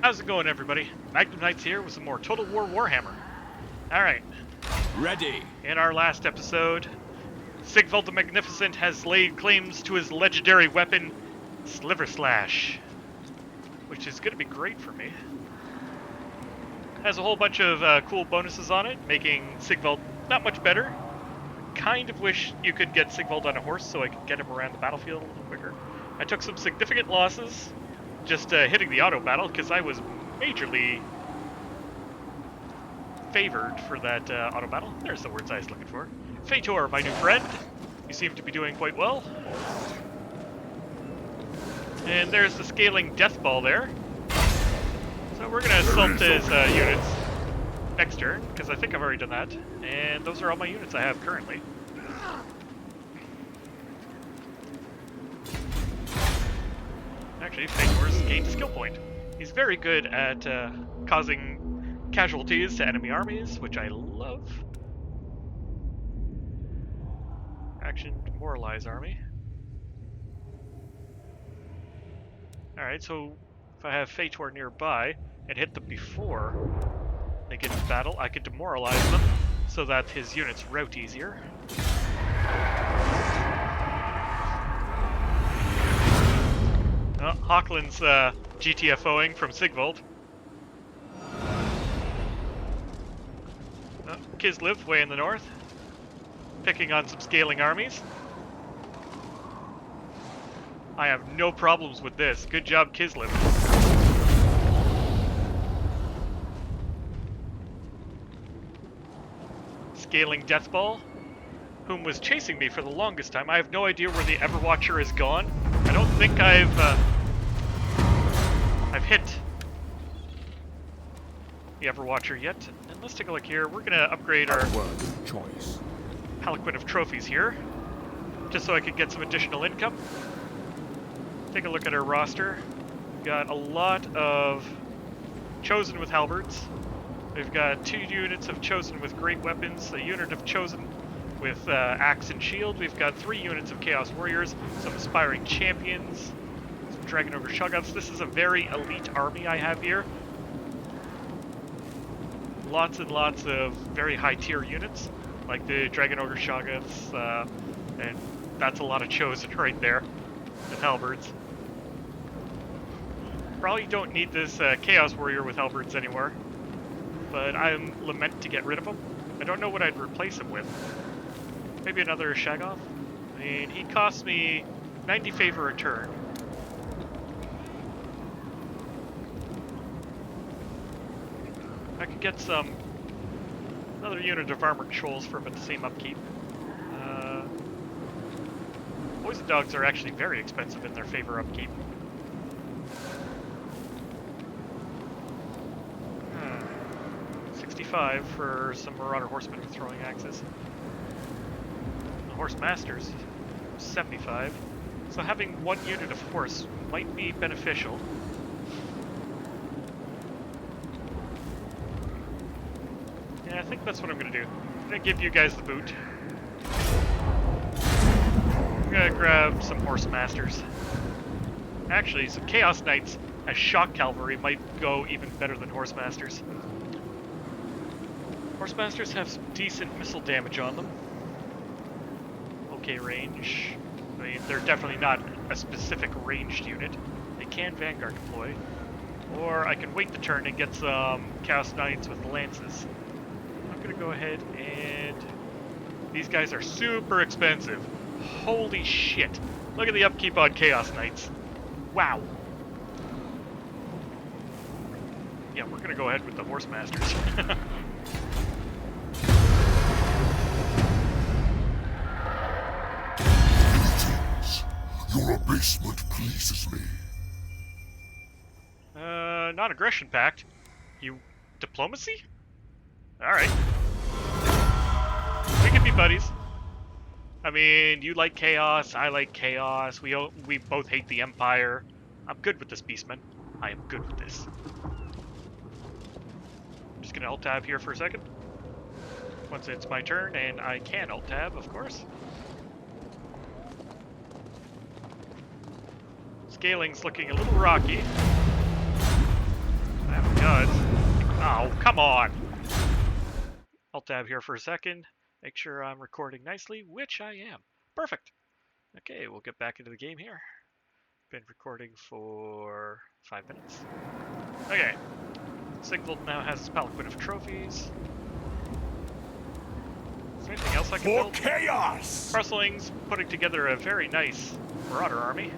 How's it going, everybody? Magnum Knights here with some more Total War Warhammer. Alright, Ready. in our last episode, Sigvald the Magnificent has laid claims to his legendary weapon, Sliver Slash, which is going to be great for me. Has a whole bunch of cool bonuses on it, making Sigvald not much better. Kind of wish you could get Sigvald on a horse so I could get him around the battlefield a little quicker. I took some significant losses, just hitting the auto battle, because I was majorly favored for that auto battle. There's the words I was looking for. Fator, my new friend. You seem to be doing quite well. And there's the Skaeling death ball there. So we're going to assault his units next turn, because I think I've already done that. And those are all my units I have currently. Actually, Fator's gained a skill point. He's very good at causing casualties to enemy armies, which I love. Action, demoralize army. Alright, so if I have Fator nearby and hit them before they get into battle, I can demoralize them so that his units rout easier. Oh, Hochland's GTFOing from Sigvald. Oh, Kislev way in the north, picking on some Skaeling armies. I have no problems with this. Good job, Kislev. Skaeling Deathball, whom was chasing me for the longest time. I have no idea where the Everwatcher is gone. I don't think I've hit the Everwatcher yet. And let's take a look here. We're gonna upgrade our Palanquin of trophies here, just so I could get some additional income. Take a look at our roster. We've got a lot of Chosen with halberds. We've got 2 units of Chosen with great weapons, a unit of Chosen with axe and shield. We've got 3 units of Chaos Warriors, some aspiring champions, some Dragon Ogre Shoggoths. This is a very elite army I have here. Lots and lots of very high tier units, like the Dragon Ogre Shoggoths, and that's a lot of Chosen right there, with halberds. Probably don't need this Chaos Warrior with halberds anymore, but I'm lament to get rid of him. I don't know what I'd replace him with. Maybe another Shoggoth? I mean, he costs me 90 favor a turn. I could get another unit of armored trolls for about the same upkeep. Poison dogs are actually very expensive in their favor upkeep. 65 for some Marauder Horsemen with throwing axes. The Horse Masters, 75. So having 1 unit of horse might be beneficial. Yeah, I think that's what I'm going to do. I'm going to give you guys the boot. I'm going to grab some Horse Masters. Actually, some Chaos Knights as Shock Cavalry might go even better than Horse Masters. Horse Masters have some decent missile damage on them. Okay range. I mean, they're definitely not a specific ranged unit. They can Vanguard deploy. Or I can wait the turn and get some Chaos Knights with lances. I'm gonna go ahead and... These guys are super expensive. Holy shit. Look at the upkeep on Chaos Knights. Wow. Yeah, we're gonna go ahead with the Horse Masters. Your abasement pleases me. Non-aggression pact? You... diplomacy? Alright. We can be buddies. I mean, you like chaos, I like chaos, we both hate the Empire. I'm good with this, Beastman. I am good with this. I'm just gonna alt-tab here for a second. Once it's my turn, and I can alt-tab, of course. Skaeling's looking a little rocky. Oh, come on! I'll tab here for a second. Make sure I'm recording nicely, which I am. Perfect. Okay, we'll get back into the game here. Been recording for 5 minutes. Okay. Sigvald now has his palanquin of trophies. Is there anything else I can build? Chaos! Rustling's putting together a very nice marauder army.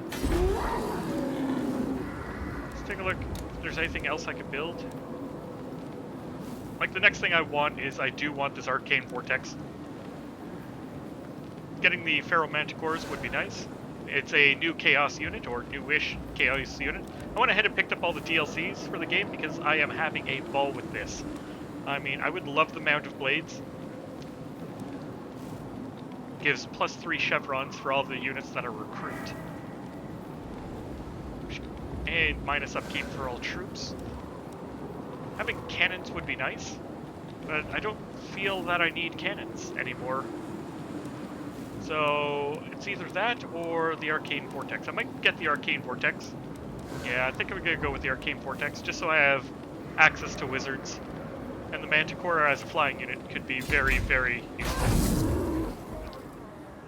Let's take a look if there's anything else I can build. Like, the next thing I want is I do want this arcane vortex. Getting the Pharaoh Manticores would be nice. It's a new chaos unit, or newish chaos unit. I went ahead and picked up all the DLCs for the game because I am having a ball with this. I mean, I would love the Mount of Blades. Gives +3 chevrons for all the units that are recruit. And minus upkeep for all troops. Having cannons would be nice, but I don't feel that I need cannons anymore. So it's either that or the Arcane Vortex. I might get the Arcane Vortex. Yeah, I think I'm going to go with the Arcane Vortex, just so I have access to wizards. And the Manticore as a flying unit could be very, very useful.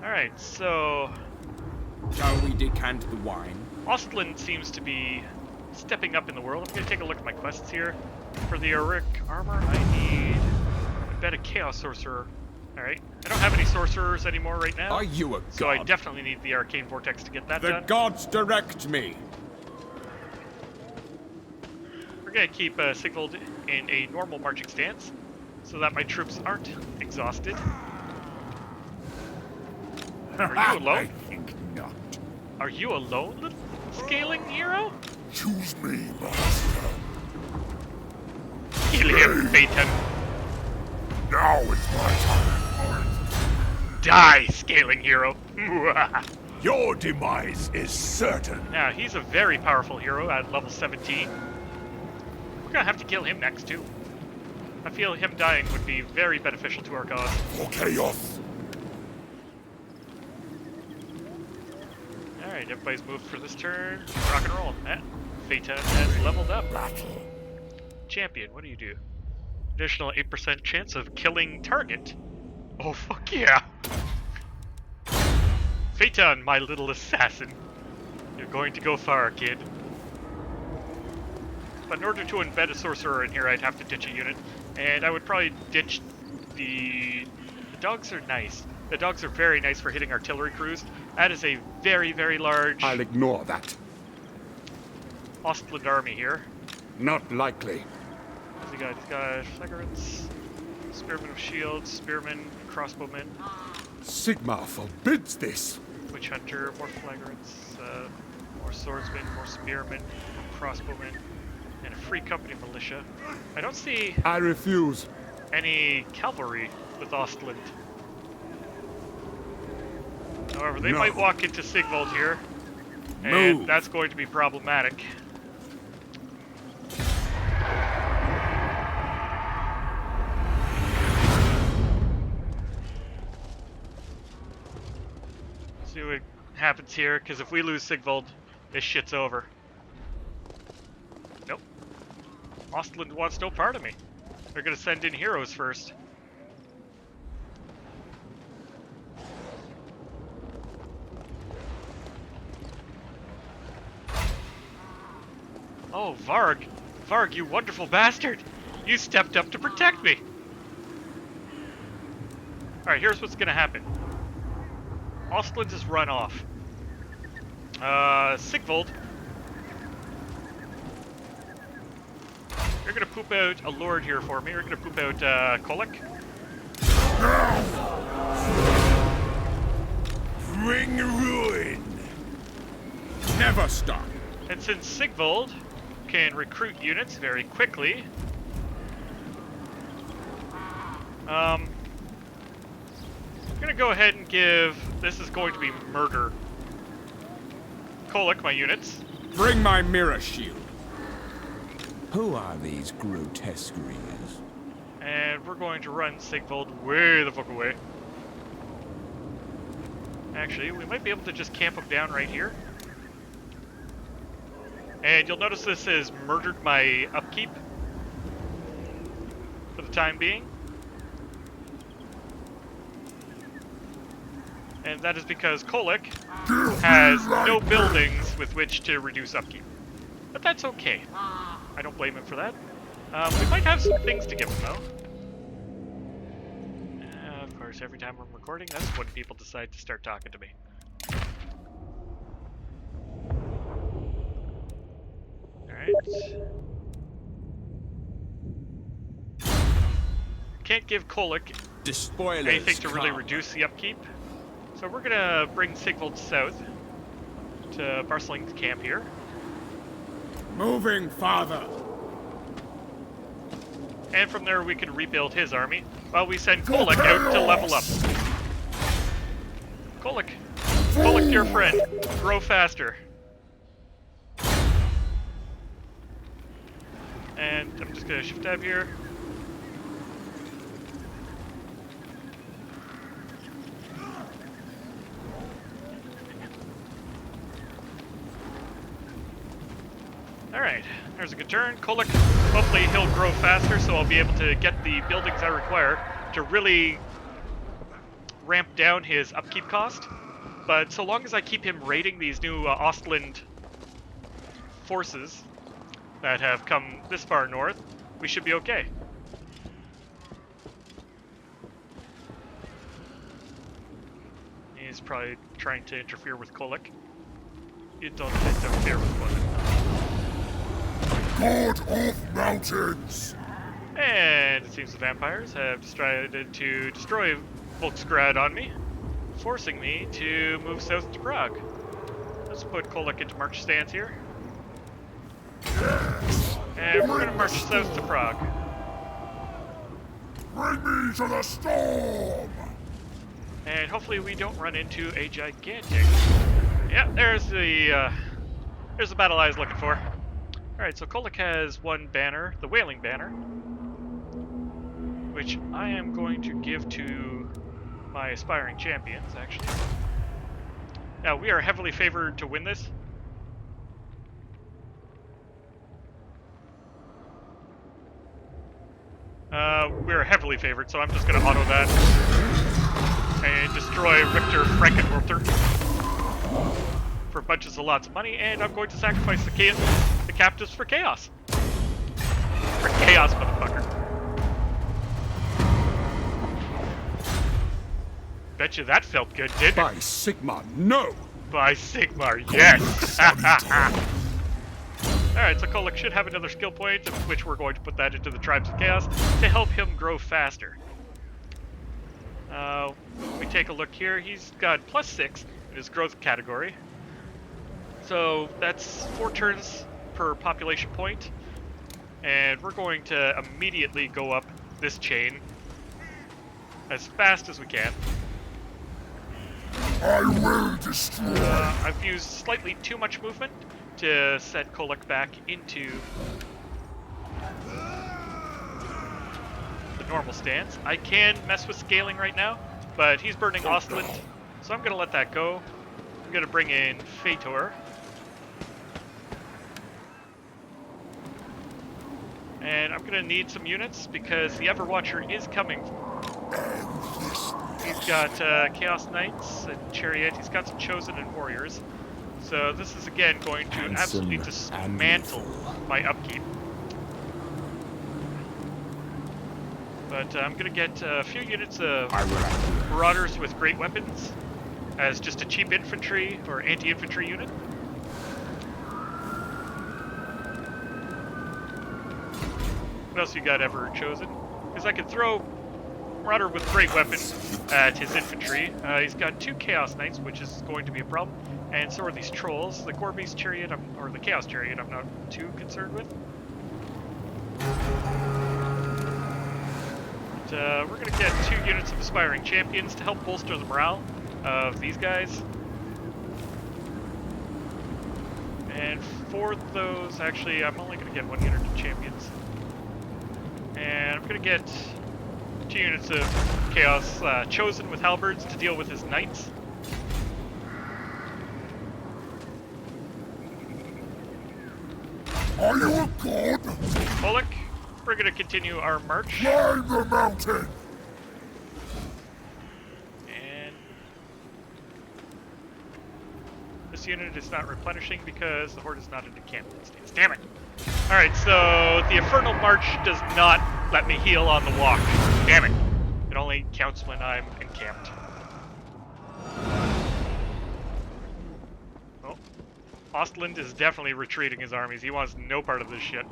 Alright, so... Shall we decant the wine? Ostland seems to be stepping up in the world. I'm going to take a look at my quests here. For the Auric armor, I need a bed of Chaos Sorcerer. Alright, I don't have any Sorcerers anymore right now. Are you a god? So I definitely need the Arcane Vortex to get that done. The gods direct me! We're going to keep Sigvald in a normal marching stance, so that my troops aren't exhausted. Are you alone? I think not. Are you alone, little Skaeling hero? Choose me, master. Kill him, Phaeton. Now it's my time. Die, Skaeling hero. Your demise is certain. Now, he's a very powerful hero at level 17. We're gonna have to kill him next, too. I feel him dying would be very beneficial to our cause. For chaos. Alright, everybody's moved for this turn. Rock and roll. Phaeton has leveled up. Battle. Champion, what do you do? Additional 8% chance of killing target. Oh, fuck yeah! Phaeton, my little assassin. You're going to go far, kid. But in order to embed a sorcerer in here, I'd have to ditch a unit. And I would probably ditch the... The dogs are nice. The dogs are very nice for hitting artillery crews. That is a very, very large... I'll ignore that. Ostland army here. Not likely. What's he got? He's got flagrants, spearmen of shields, spearmen, crossbowmen. Sigmar forbids this. Witch hunter, more flagrants, more swordsmen, more spearmen, more crossbowmen, and a free company militia. I don't see I refuse. any cavalry with Ostland. However, they No. might walk into Sigvald here, and Move. that's going to be problematic. See what happens here, because if we lose Sigvald, this shit's over. Nope. Ostland wants no part of me. They're gonna send in heroes first. Oh, Varg! Varg, you wonderful bastard! You stepped up to protect me! Alright, here's what's gonna happen. Ostland just run off. Sigvald. You're gonna poop out a lord here for me. You're gonna poop out, KHOLEK. Bring ruin. Never stop. And since Sigvald can recruit units very quickly, I'm gonna go ahead and give... This is going to be murder. KHOLEK, my units. Bring my mirror shield. Who are these grotesqueries? And we're going to run Sigvald way the fuck away. Actually, we might be able to just camp him down right here. And you'll notice this has murdered my upkeep. for the time being. And that is because KHOLEK has no buildings with which to reduce upkeep. But that's okay. I don't blame him for that. We might have some things to give him, though. Of course, every time I'm recording, that's when people decide to start talking to me. Alright. Can't give KHOLEK anything to really reduce the upkeep. So we're gonna bring Sigvald south to Barceling's camp here. Moving, father. And from there we can rebuild his army while we send KHOLEK out to level up. KHOLEK, dear friend, grow faster. And I'm just gonna shift tab here. Alright, there's a good turn. KHOLEK, hopefully he'll grow faster so I'll be able to get the buildings I require to really ramp down his upkeep cost. But so long as I keep him raiding these new Ostland forces that have come this far north, we should be okay. He's probably trying to interfere with KHOLEK. You don't interfere with KHOLEK. God of mountains! And it seems the vampires have decided to destroy Volksgrad on me, forcing me to move south to Prague. Let's put KHOLEK into march stance here. And we're gonna march south to Prague. Bring me to the storm! And hopefully we don't run into a gigantic... Yeah, there's the battle I was looking for. Alright, so KHOLEK has one banner, the Wailing Banner, which I am going to give to my aspiring champions, actually. Now, we are heavily favored to win this. We're heavily favored, so I'm just going to auto that and destroy Richter Frankenwerter for bunches of lots of money, and I'm going to sacrifice the captives for chaos. For chaos, motherfucker. Bet you that felt good, didn't it? By Sigmar, no! By Sigmar, yes! Alright, so KHOLEK should have another skill point, of which we're going to put that into the Tribes of Chaos to help him grow faster. We take a look here, he's got +6 in his growth category. So that's 4 turns per population point, and we're going to immediately go up this chain as fast as we can. I will destroy! I've used slightly too much movement to set KHOLEK back into the normal stance. I can mess with Skaeling right now, but he's burning Ostland, so I'm going to let that go. I'm going to bring in Fator. And I'm going to need some units because the Everwatcher is coming. He's got Chaos Knights and Chariot. He's got some Chosen and Warriors. So this is again going to absolutely dismantle my upkeep. But I'm going to get a few units of Marauders with great weapons as just a cheap infantry or anti-infantry unit. What else you got ever chosen? Because I could throw Marauder with great weapons at his infantry. He's got 2 Chaos Knights, which is going to be a problem. And so are these trolls. The Gorebeast Chariot, or the Chaos Chariot, I'm not too concerned with. But we're going to get 2 units of Aspiring Champions to help bolster the morale of these guys. And for those, actually, I'm only going to get 1 unit of Champions. And I'm going to get 2 units of Chaos Chosen with Halberds to deal with his Knights. Are you a god? KHOLEK, we're going to continue our march. Climb the mountain! And this unit is not replenishing because the horde is not in encampment stance. Damn it! Alright, so the Infernal March does not let me heal on the walk. Damn it. It only counts when I'm encamped. Oh. Ostland is definitely retreating his armies. He wants no part of this shit.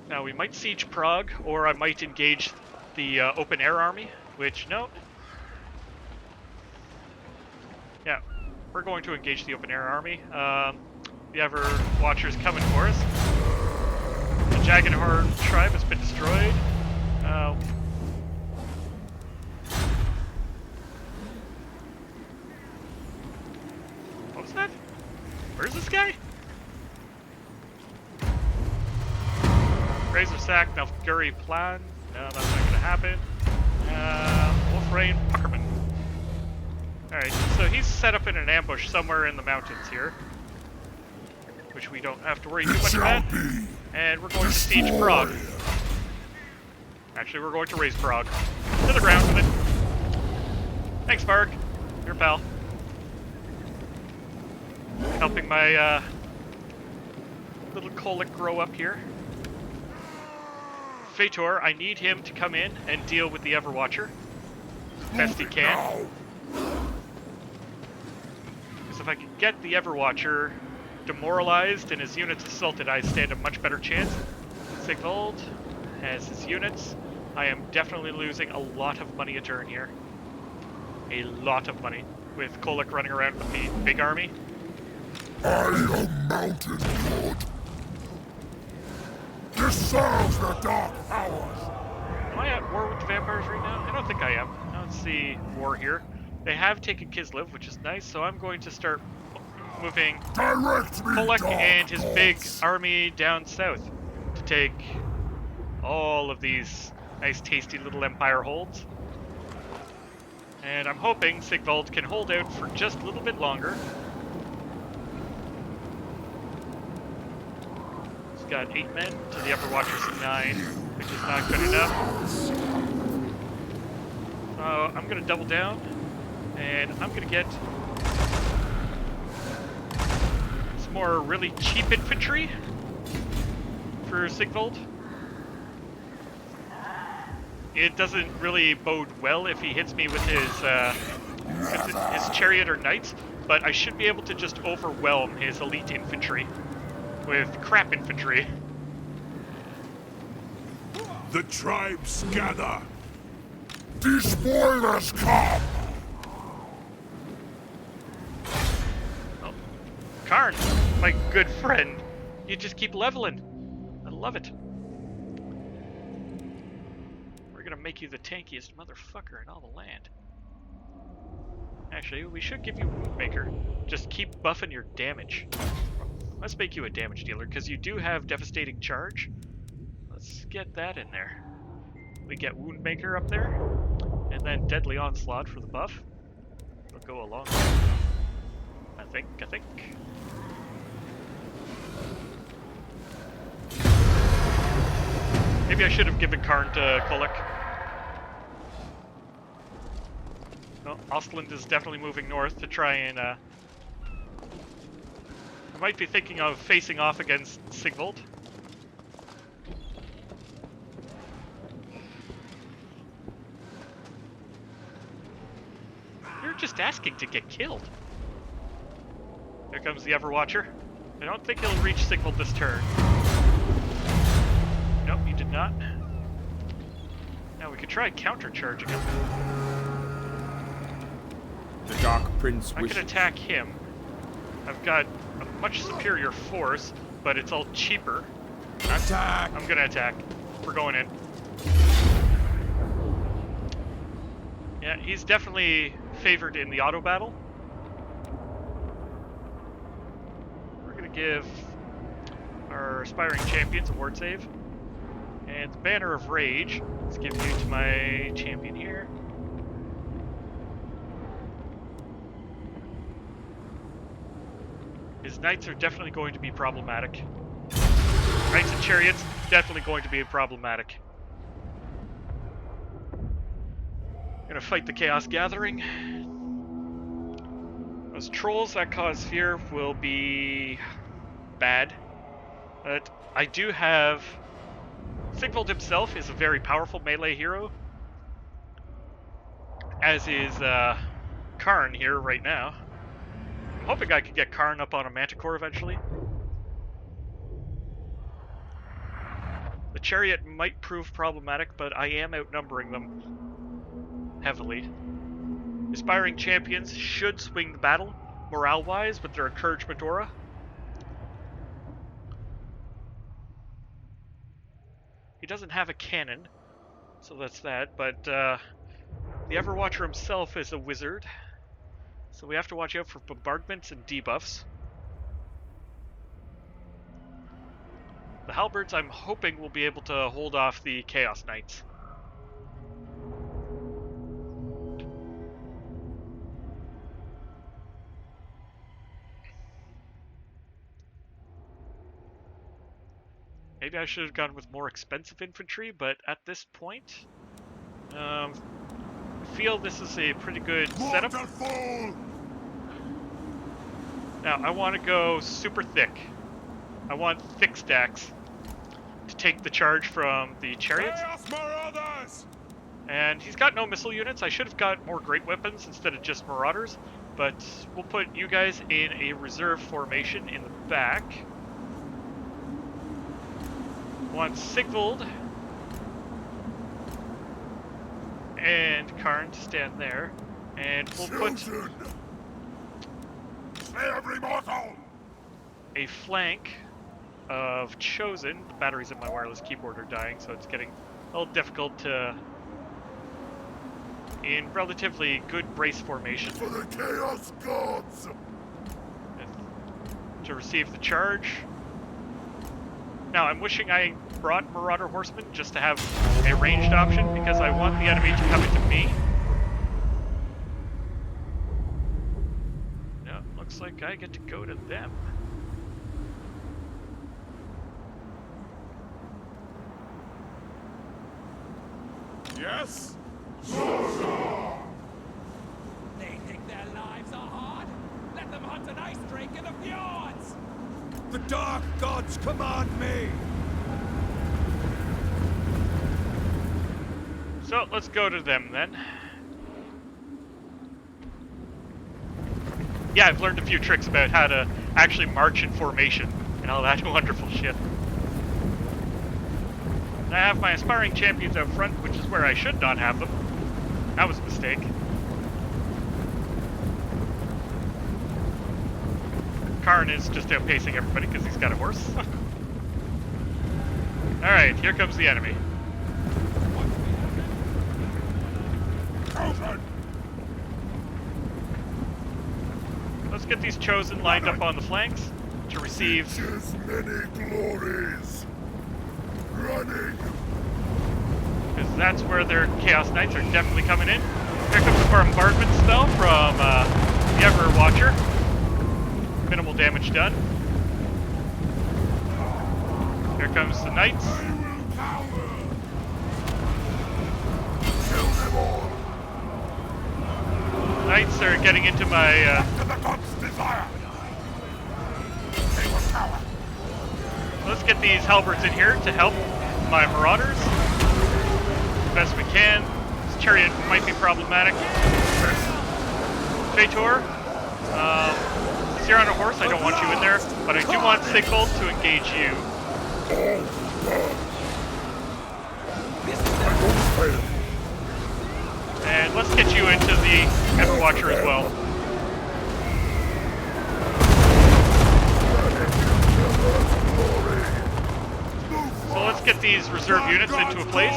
Now, we might siege Prague, or I might engage the open-air army, which, no. Yeah, we're going to engage the open-air army. The Everwatcher's coming for us. The Jagged Horde tribe has been destroyed. What was that? Where's this guy? Razor Sack, Nalguri Plan. No, that's not going to happen. Wolfrain Puckerman. Alright, so he's set up in an ambush somewhere in the mountains here. Which we don't have to worry too much about. And we're going to siege Prague. Actually, we're going to raise Prague. To the ground with it. Thanks, Mark. Your pal. Helping my little KHOLEK grow up here. Fator, I need him to come in and deal with the Everwatcher as best he can. Because if I can get the Everwatcher demoralized and his units assaulted, I stand a much better chance. Sigvald has his units. I am definitely losing a lot of money a turn here. A lot of money. With KHOLEK running around with the big army. I am Mountain God. Dissolve the dark powers! Am I at war with the vampires right now? I don't think I am. I don't see war here. They have taken Kislev, which is nice, so I'm going to start moving KHOLEK and his big army down south to take all of these nice, tasty little empire holds. And I'm hoping Sigvald can hold out for just a little bit longer. Got 8 men to the Everwatcher's 9, which is not good enough. So I'm going to double down, and I'm going to get some more really cheap infantry for Sigvald. It doesn't really bode well if he hits me with his chariot or knights, but I should be able to just overwhelm his elite infantry with crap infantry. The tribes gather. The spoilers come! Oh. Karn, my good friend. You just keep leveling. I love it. We're gonna make you the tankiest motherfucker in all the land. Actually, we should give you Woundmaker. Just keep buffing your damage. Let's make you a damage dealer, because you do have Devastating Charge. Let's get that in there. We get Woundmaker up there, and then Deadly Onslaught for the buff. It'll go along. I think. Maybe I should have given Karn to KHOLEK. Well, Ostland is definitely moving north to try and I might be thinking of facing off against Sigvald. You're just asking to get killed. Here comes the Everwatcher. I don't think he'll reach Sigvald this turn. Nope, he did not. Now we could try countercharging him. The Dark Prince I can attack him. I've got a much superior force, but it's all cheaper. Attack! I'm gonna attack. We're going in. Yeah, he's definitely favored in the auto battle. We're gonna give our aspiring champions a ward save. And the Banner of Rage, let's give you to my champion here. His These knights are definitely going to be problematic. Knights and chariots, definitely going to be problematic. Gonna fight the Chaos Gathering. Those trolls that cause fear will be bad. But I do have... Sigvald himself is a very powerful melee hero. As is Karn here right now. I'm hoping I could get Karn up on a Manticore eventually. The chariot might prove problematic, but I am outnumbering them heavily. Aspiring champions should swing the battle, morale-wise, with their encouragement aura. He doesn't have a cannon, so that's that, but the Everwatcher himself is a wizard, so we have to watch out for bombardments and debuffs. The halberds, I'm hoping, will be able to hold off the Chaos Knights. Maybe I should have gone with more expensive infantry, but at this point, I feel this is a pretty good setup. Now, I want to go super thick. I want thick stacks to take the charge from the chariots. And he's got no missile units. I should have got more great weapons instead of just marauders, but we'll put you guys in a reserve formation in the back. Want Sigvald and Karn to stand there, and we'll put every mortal! A flank of Chosen. The batteries in my wireless keyboard are dying, so it's getting a little difficult to... in relatively good brace formation. For the Chaos Gods! To receive the charge. Now, I'm wishing I brought Marauder Horsemen just to have a ranged option, because I want the enemy to come into me. No, looks like I get to go to them. Yes? They think their lives are hard? Let them hunt an ice drake in the fjords! The Dark Gods command me! So, let's go to them then. Yeah, I've learned a few tricks about how to actually march in formation and all that wonderful shit. I have my aspiring champions out front, which is where I should not have them. That was a mistake. Karn is just outpacing everybody because he's got a horse. Alright, here comes the enemy. Let's get these Chosen lined up on the flanks to receive... many glories! Running! Because that's where their Chaos Knights are definitely coming in. Here comes the bombardment spell from the Everwatcher. Minimal damage done. Here comes the Knights. Knights are getting into my... Let's get these halberds in here to help my marauders best we can. This chariot might be problematic. Fator, since you're on a horse, I don't want you in there, but I do want Sigvald to engage you. And let's get you into the Everwatcher as well. So let's get these reserve units into a place.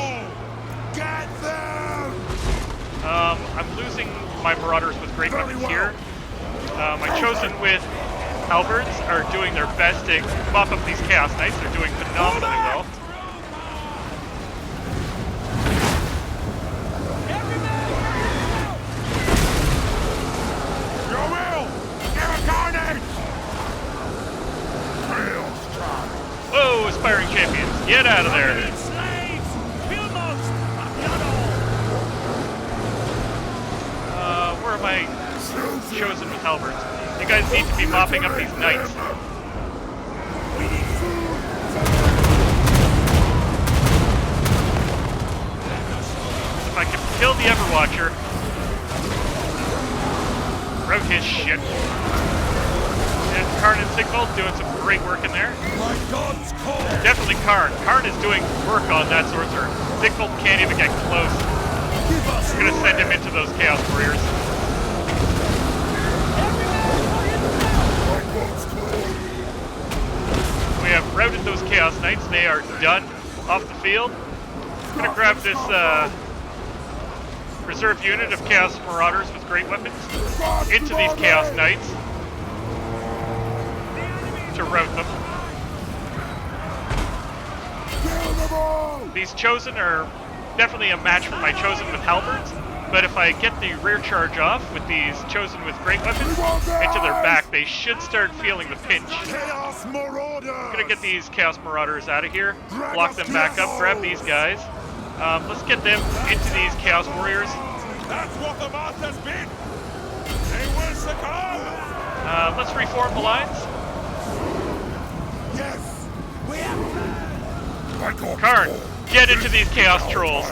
I'm losing my marauders with great weapons here. My Chosen with halberds are doing their best to mop up these Chaos Knights. They're doing phenomenally well. champions, get out of there. Slaves! Kill most! Where are my chosen with halberds? You guys need to be mopping up these knights. If I can kill the Everwatcher, route his shit. And Karn and Sigvald doing some great work in there. My gods call! Definitely Karn. Karn is doing work on that sorcerer. Sigvald can't even get close. I'm gonna send him into those Chaos Warriors. We have routed those Chaos Knights. They are done off the field. I'm gonna grab this reserve unit of Chaos Marauders with great weapons into these Chaos Knights to rout them. These Chosen are definitely a match for my Chosen with halberds, but if I get the rear charge off with these Chosen with great weapons into their back, they should start feeling the pinch. Chaos Marauders! I'm gonna get these Chaos Marauders out of here, block them back up, grab these guys. Let's get them into these Chaos Warriors. That's what the master's been! They will succumb! Let's reform the lines. Yes! We have Karn, get into these Chaos Trolls.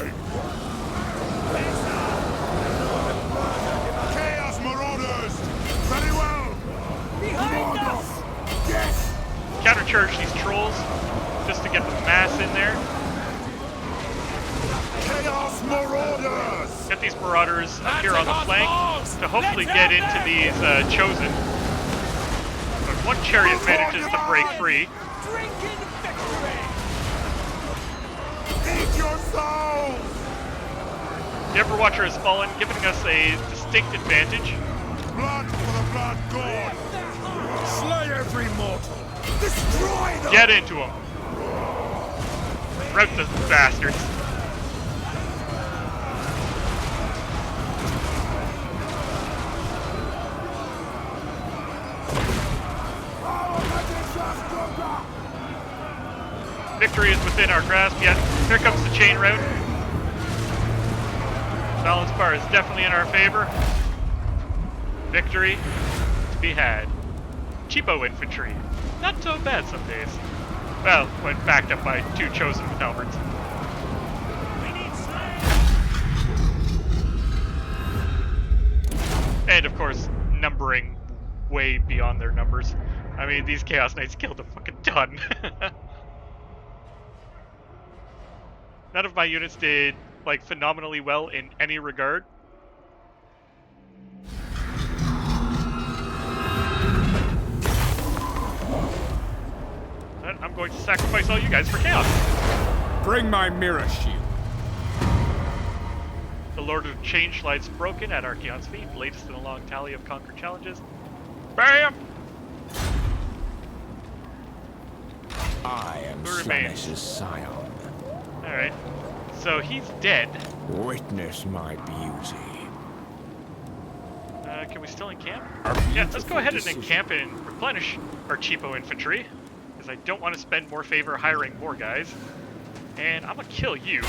Chaos Marauders! Very well! behind us! Yes! Countercharge these Trolls just to get the mass in there. Chaos Marauders! Get these Marauders up here on the flank to hopefully get into these Chosen. But one chariot manages to break free. Drinking victory! Eat your souls! The Everwatcher has fallen, giving us a distinct advantage. Blood for the blood god! Slay every mortal! Destroy them! Get into them. Rout those bastards. Victory is within our grasp yet. Here comes the chain route. Balance bar is definitely in our favor. Victory to be had. Cheapo infantry. Not so bad some days. Well, when backed up by two Chosen with halberds. We need slaves! And of course, numbering way beyond their numbers. I mean, these Chaos Knights killed a fucking ton. None of my units did, like, phenomenally well in any regard. But I'm going to sacrifice all you guys for Chaos. Bring my mirror shield. The Lord of Change lies broken at Archaon's feet, latest in a long tally of conquered challenges. BAM! I am Who remains? Slanesh's scion. Alright. So he's dead. Witness my beauty. Can we still encamp? A Yeah, let's go beautiful ahead and decision. encamp and replenish our cheapo infantry. Because I don't want to spend more favor hiring more guys. And I'm gonna kill you.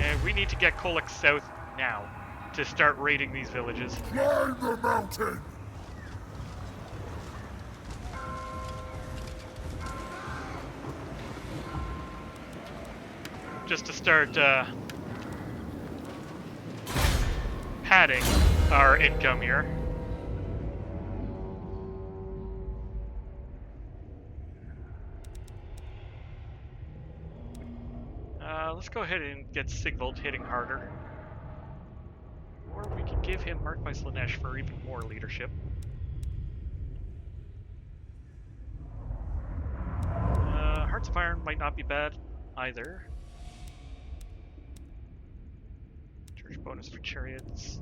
And we need to get KHOLEK south now to start raiding these villages. Climb the mountain! Just to start padding our income here. Let's go ahead and get Sigvald hitting harder. Or we can give him Marked by Slaanesh for even more leadership. Hearts of Iron might not be bad either. Charge bonus for chariots.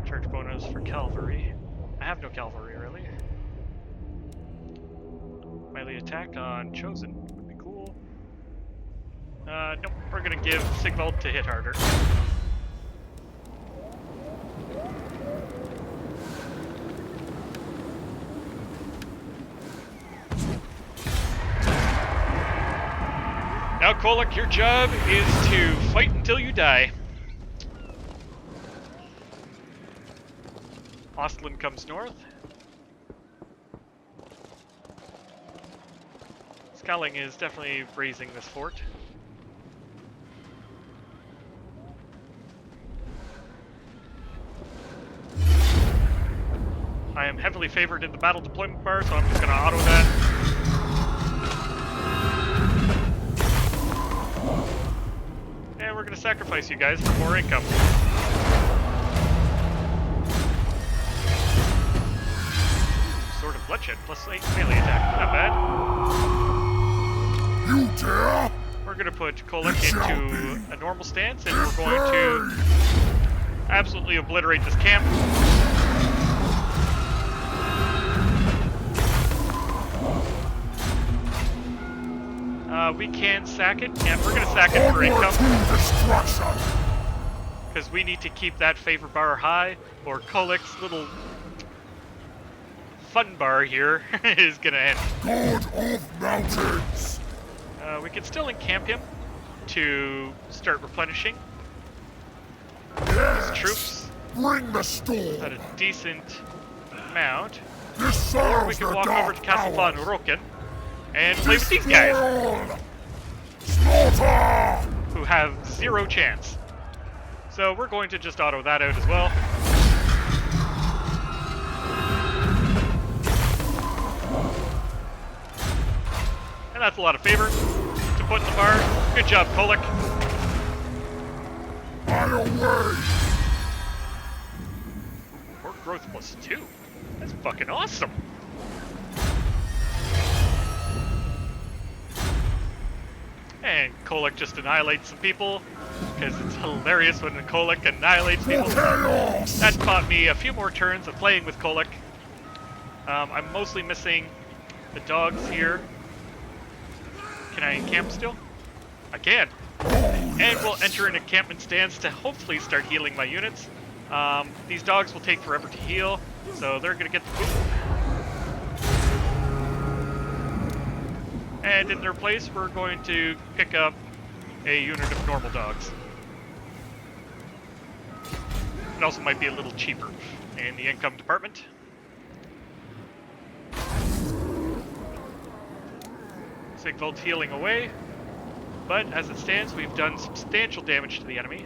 Charge bonus for cavalry. I have no cavalry, really. Melee attack on Chosen would be cool. Nope, we're gonna give Sigvald to hit harder. Now, KHOLEK, your job is to fight until you die. Ostland comes north. Skaeling is definitely raising this fort. I am heavily favored in the battle deployment bar, so I'm just going to auto that. And we're going to sacrifice you guys for more income. Sword of Bloodshed, plus 8 melee attack. Not bad. You dare? We're going to put KHOLEK into a normal stance, and we're going to absolutely obliterate this camp. We can sack it, and we're going to sack it for income. Because we need to keep that favor bar high, or KHOLEK's little fun bar here is going to end. God of mountains! We can still encamp him to start replenishing his troops Bring the storm! at a decent amount. This Or we can walk over to Castle Von Roken and play with these guys, Slaughter! who have 0 chance. So we're going to just auto that out as well. And that's a lot of favor to put in the bar. Good job, KHOLEK. I away! Fort growth +2. That's fucking awesome. And KHOLEK just annihilates some people, because it's hilarious when KHOLEK annihilates people. Chaos! That bought me a few more turns of playing with KHOLEK. I'm mostly missing the dogs here. Can I encamp still? I can. And we'll enter an encampment stance to hopefully start healing my units. These dogs will take forever to heal, so they're going to get the food. And in their place, we're going to pick up a unit of normal dogs. It also might be a little cheaper in the income department. Sigvald's healing away, but as it stands, we've done substantial damage to the enemy.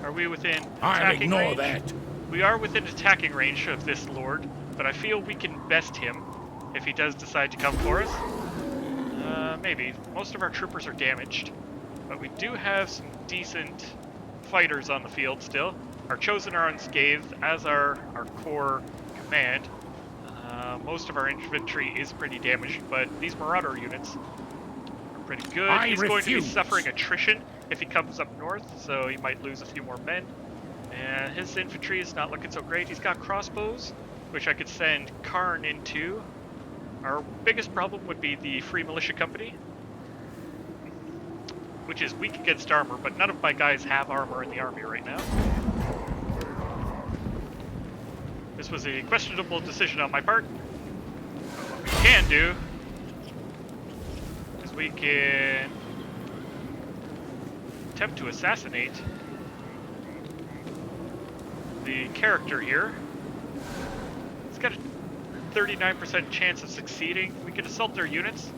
Are we within attacking range? that. We are within attacking range of this lord, but I feel we can best him if he does decide to come for us. Maybe. Most of our troopers are damaged, but we do have some decent fighters on the field still. Our chosen are unscathed, as are our core command. Most of our infantry is pretty damaged, but these marauder units are pretty good. He's going to be suffering attrition if he comes up north, so he might lose a few more men. And his infantry is not looking so great. He's got crossbows, which I could send Karn into. Our biggest problem would be the Free Militia Company, which is weak against armor, but none of my guys have armor in the army right now. This was a questionable decision on my part. What we can do is we can attempt to assassinate the character here. It's got a 39% chance of succeeding. We can assault their units.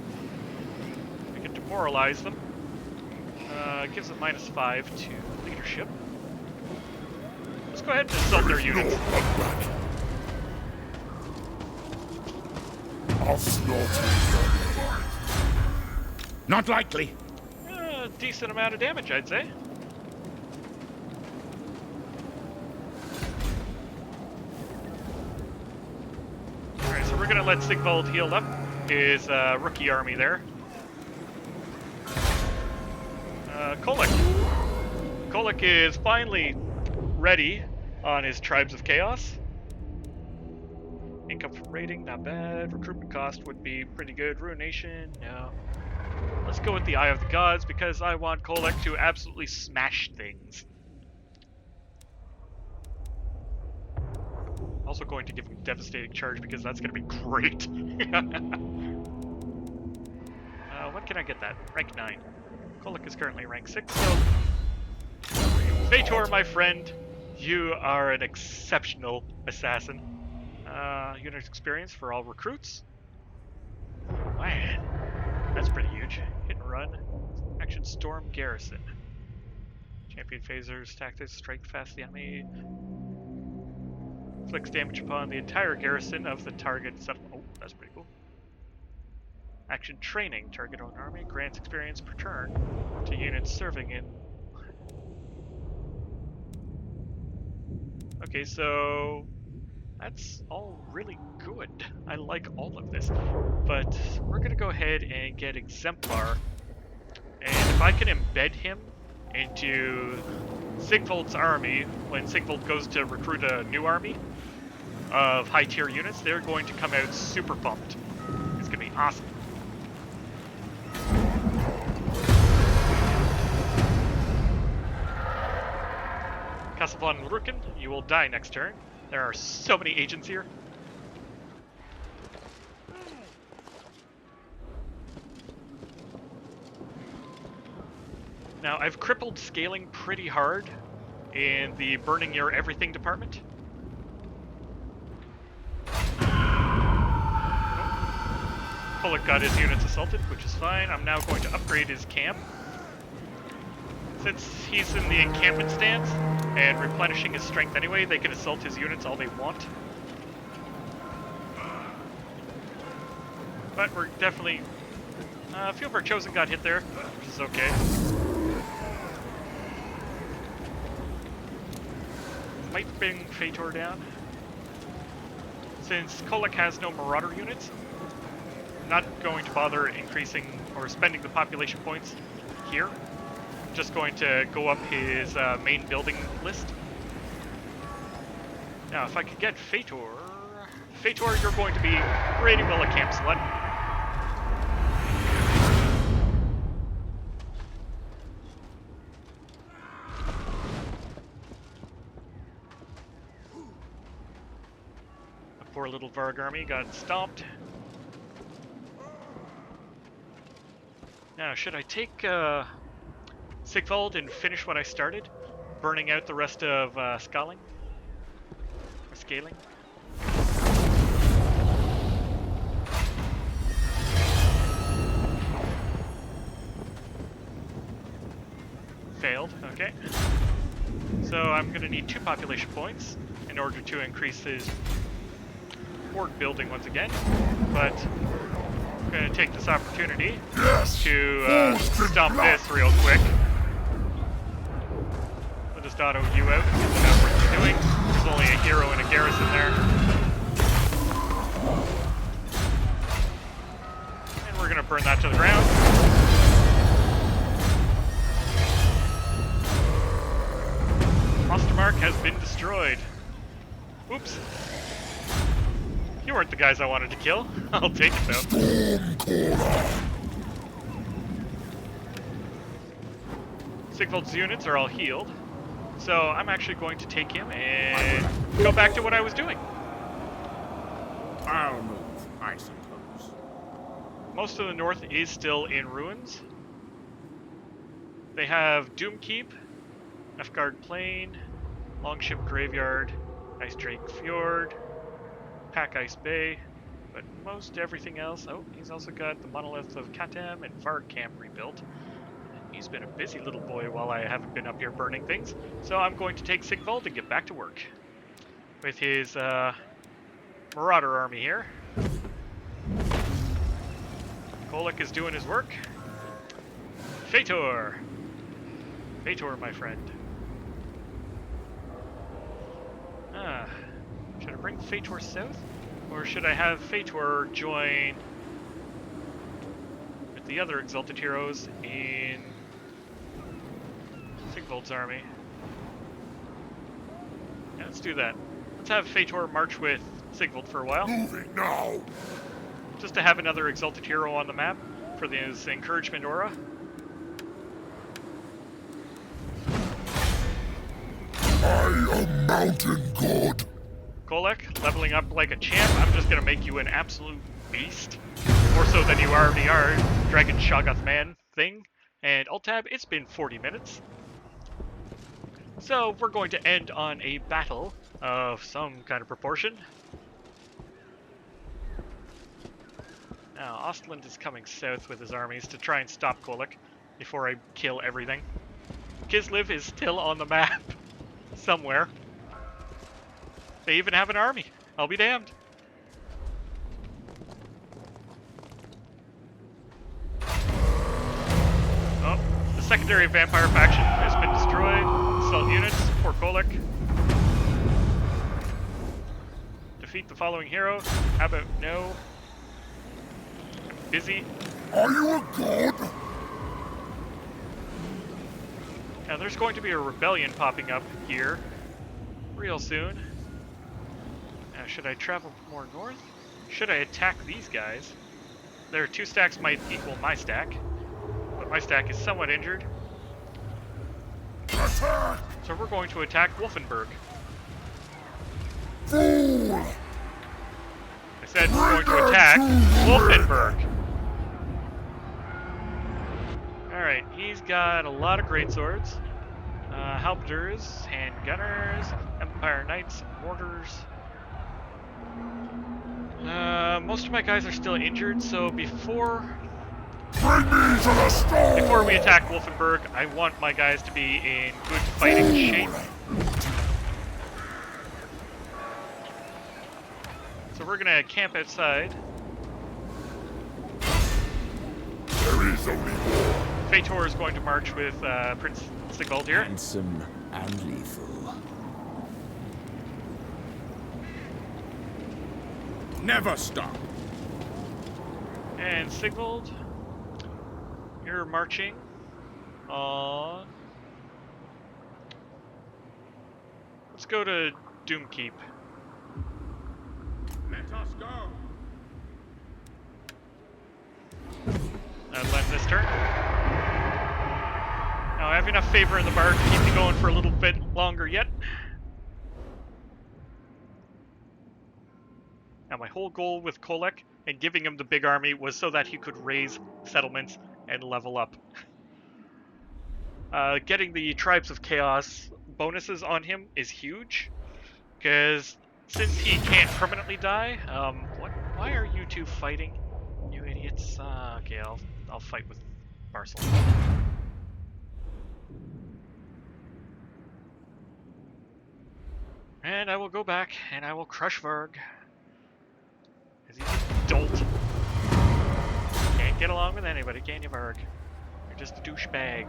We can demoralize them. It gives them -5 to leadership. Let's go ahead and assault their units. I'll slaughter you. Not likely. A decent amount of damage, I'd say. Alright, so we're gonna let Sigvald heal up his rookie army there. KHOLEK. KHOLEK is finally ready on his Tribes of Chaos. Income from raiding, not bad. Recruitment cost would be pretty good. Ruination, no. Let's go with the Eye of the Gods because I want KHOLEK to absolutely smash things. Also going to give him Devastating Charge because that's going to be great. When can I get that? Rank 9. KHOLEK is currently rank 6, so... Fator, my friend, you are an exceptional assassin. Unit experience for all recruits. Man, that's pretty huge. Hit and run. Action storm garrison. Champion phasers, tactics, strike fast the enemy. Inflicts damage upon the entire garrison of the target settlement. Oh, that's pretty cool. Action training. Target own army grants experience per turn to units serving in. Okay, so that's all really good. I like all of this. But we're going to go ahead and get Exemplar. And if I can embed him into Sigvald's army, when Sigvald goes to recruit a new army of high-tier units, they're going to come out super pumped. It's going to be awesome. Castle von Rucken, you will die next turn. There are so many agents here. Now, I've crippled Skaeling pretty hard in the burning your everything department. KHOLEK got his units assaulted, which is fine. I'm now going to upgrade his camp. Since he's in the encampment stance and replenishing his strength anyway, they can assault his units all they want. But we're definitely... a few of our chosen got hit there, which is okay. Might bring Fator down. Since KHOLEK has no Marauder units, I'm not going to bother increasing or spending the population points here. I'm just going to go up his main building list. Now, if I could get Fator... Fator, you're going to be pretty well a camp slut. Poor little Varg army got stomped. Now, should I take Sigvald and finish what I started? Burning out the rest of Skaeling? Or Skaeling? Failed, okay. So I'm going to need 2 population points in order to increase his fort building once again, but I'm going to take this opportunity to stomp this real quick. We'll just auto you out and get the number you're doing. There's only a hero and a garrison there. And we're going to burn that to the ground. Ostermark has been destroyed. Oops. You weren't the guys I wanted to kill. I'll take it though. Sigvald's units are all healed, so I'm actually going to take him and go back to what I was doing. I'll move, I suppose. Most of the north is still in ruins. They have Doomkeep, Nefgard Plain, Longship Graveyard, Ice Drake Fjord, Pack Ice Bay, but most everything else... Oh, he's also got the Monolith of Katem and Varg Camp rebuilt. He's been a busy little boy while I haven't been up here burning things, so I'm going to take Sigvald and get back to work with his Marauder army here. KHOLEK is doing his work. Fator! Fator, my friend. Should I bring Fator south? Or should I have Fator join with the other Exalted Heroes in Sigvald's army? Yeah, let's do that. Let's have Fator march with Sigvald for a while. Moving now. Just to have another Exalted Hero on the map for his encouragement aura. I am mountain god. KHOLEK, leveling up like a champ. I'm just gonna make you an absolute beast. More so than you already are, Dragon Shoggoth Man thing. And Alt-Tab, it's been 40 minutes. So we're going to end on a battle of some kind of proportion. Now, Ostland is coming south with his armies to try and stop KHOLEK before I kill everything. Kislev is still on the map somewhere. They even have an army. I'll be damned. Oh, the secondary vampire faction has been destroyed. Assault units for KHOLEK. Defeat the following hero. How about no? I'm busy. Are you a god? Now there's going to be a rebellion popping up here real soon. Now should I travel more north? Should I attack these guys? Their 2 stacks might equal my stack, but my stack is somewhat injured. Attack! So we're going to attack Wolfenburg. Fool! I said we're going to attack Wolfenburg. Alright, he's got a lot of greatswords. Halberders, handgunners, Empire Knights, and mortars. Most of my guys are still injured, so before Bring me to the storm! we attack Wolfenburg, I want my guys to be in good fighting shape. So we're gonna camp outside. There is only one. Fator is going to march with Prince Sigvald here. Handsome and lethal. Never stop. And Sigvald, you're marching on... Let's go to Doomkeep. Let us go. Lend this turn. Now I have enough favor in the bar to keep me going for a little bit longer yet. Now my whole goal with KHOLEK and giving him the big army was so that he could raise settlements and level up. Getting the Tribes of Chaos bonuses on him is huge, because since he can't permanently die, why are you two fighting, you idiots? Okay, I'll fight with Barcelona. And I will go back and I will crush Varg. Because he's a dolt. Can't get along with anybody, can you, Varg? You're just a douchebag.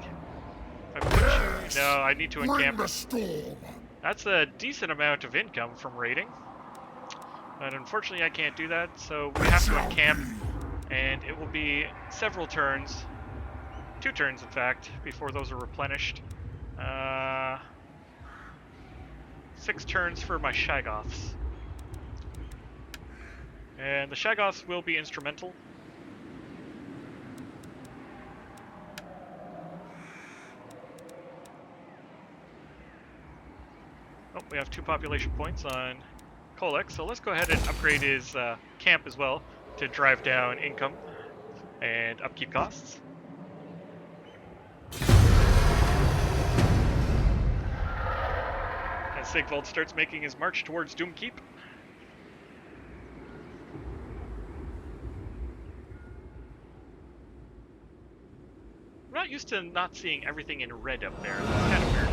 If I put you... No, I need to Bring encamp. the storm! That's a decent amount of income from raiding. But unfortunately I can't do that, so we have to encamp. And it will be several turns. 2 turns, in fact, before those are replenished. 6 turns for my Shaggoths. And the Shaggoths will be instrumental. Oh, we have 2 population points on KHOLEK, so let's go ahead and upgrade his camp as well to drive down income and upkeep costs. As Sigvald starts making his march towards Doomkeep. I'm not used to not seeing everything in red up there. That's kind of weird.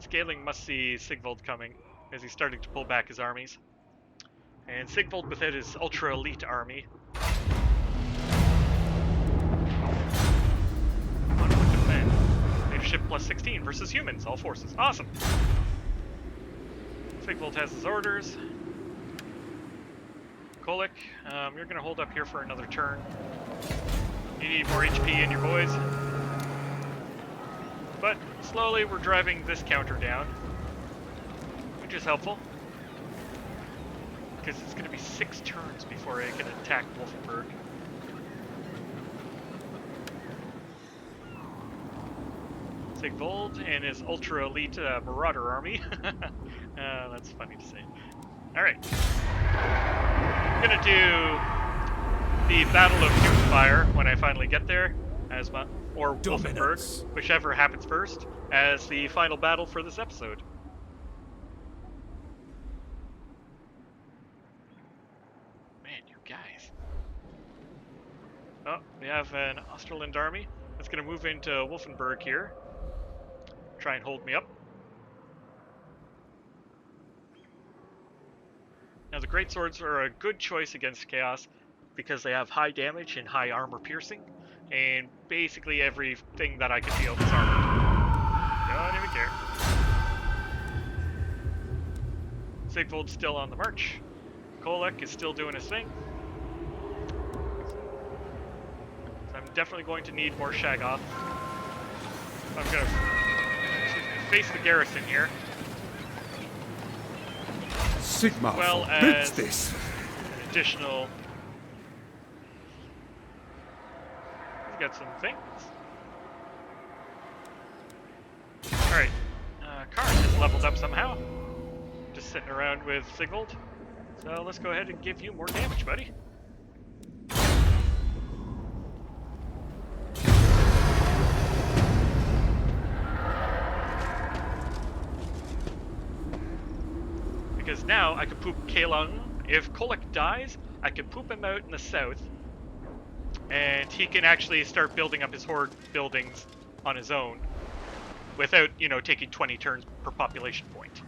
Skaeling must see Sigvald coming, as he's starting to pull back his armies. And Sigvald without his ultra-elite army. Conflict of men. Leadership plus 16 versus humans, all forces. Awesome! Sigvald has his orders. KHOLEK, you're gonna hold up here for another turn. You need more HP in your boys. But slowly we're driving this counter down, which is helpful. because it's going to be 6 turns before I can attack Wolfenburg. Sigvald and his ultra elite marauder army. That's funny to say. Alright. I'm gonna do the Battle of Doomfire when I finally get there, or Wolfenburg, whichever happens first, as the final battle for this episode. Man, you guys. Oh, we have an Austerland army that's gonna move into Wolfenburg here. Try and hold me up. Now the greatswords are a good choice against Chaos because they have high damage and high armor piercing, and basically everything that I can deal is armored. Don't even care. Sigvald's still on the march. KHOLEK is still doing his thing. So I'm definitely going to need more Shaggoth. I'm gonna face the garrison here. Sigma well forbids as this. An additional. He's got some things. Alright. Karn is leveled up somehow. Just sitting around with Sigvald. So let's go ahead and give you more damage, buddy. Because now I can poop Skaeling. If KHOLEK dies, I can poop him out in the south, and he can actually start building up his horde buildings on his own, without, you know, taking 20 turns per population point.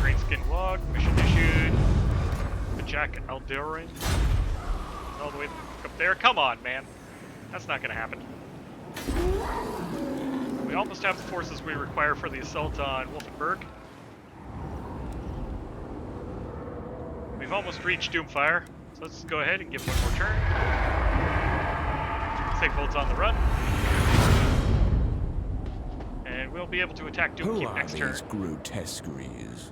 Greenskin log, mission issued. The Jack Alderin. All the way up there. Come on, man. That's not gonna happen. We almost have the forces we require for the assault on Wolfenburg. We've almost reached Doomfire, so let's go ahead and give one more turn. Sigvald's on the run. And we'll be able to attack Doomkeep next turn. Who are these grotesqueries?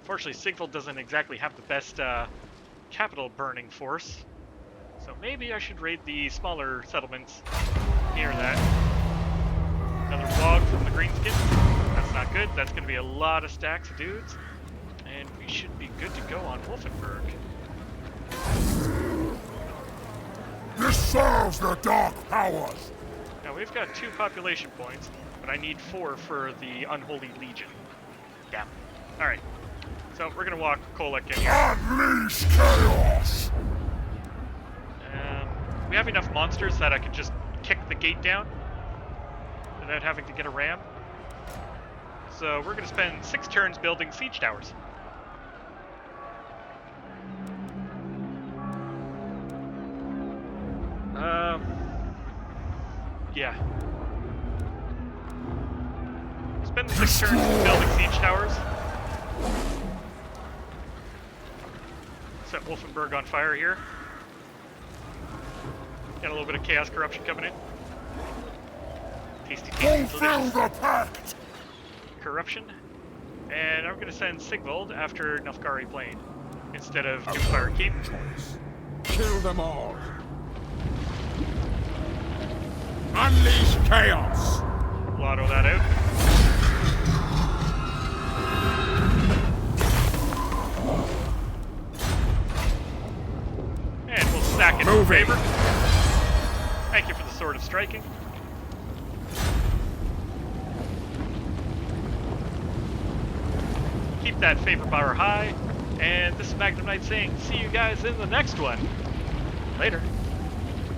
Fortunately, Sigvald doesn't exactly have the best capital burning force. So maybe I should raid the smaller settlements near that. Another log from the Greenskins. That's not good. That's going to be a lot of stacks of dudes. And we should be good to go on Wolfenburg. This serves the Dark Powers! Now we've got 2 population points, but I need 4 for the Unholy Legion. Damn. Alright. So we're going to walk KHOLEK in here. Unleash chaos! We have enough monsters that I can just kick the gate down without having to get a ram. So we're going to spend 6 turns building siege towers. Yeah. Spend 6 turns building siege towers. Set Wolfenburg on fire here. Got a little bit of chaos corruption coming in. Tasty, tasty, Fulfill the pact! corruption. And I'm going to send Sigvald after Nilfgaari Plain instead of Doomfire Keep. Kill them all. Unleash chaos! Lotto that out. And we'll sack it in favor. Thank you for the Sword of Striking. Keep that favor bar high. And this is Magnum Knight saying, see you guys in the next one. Later.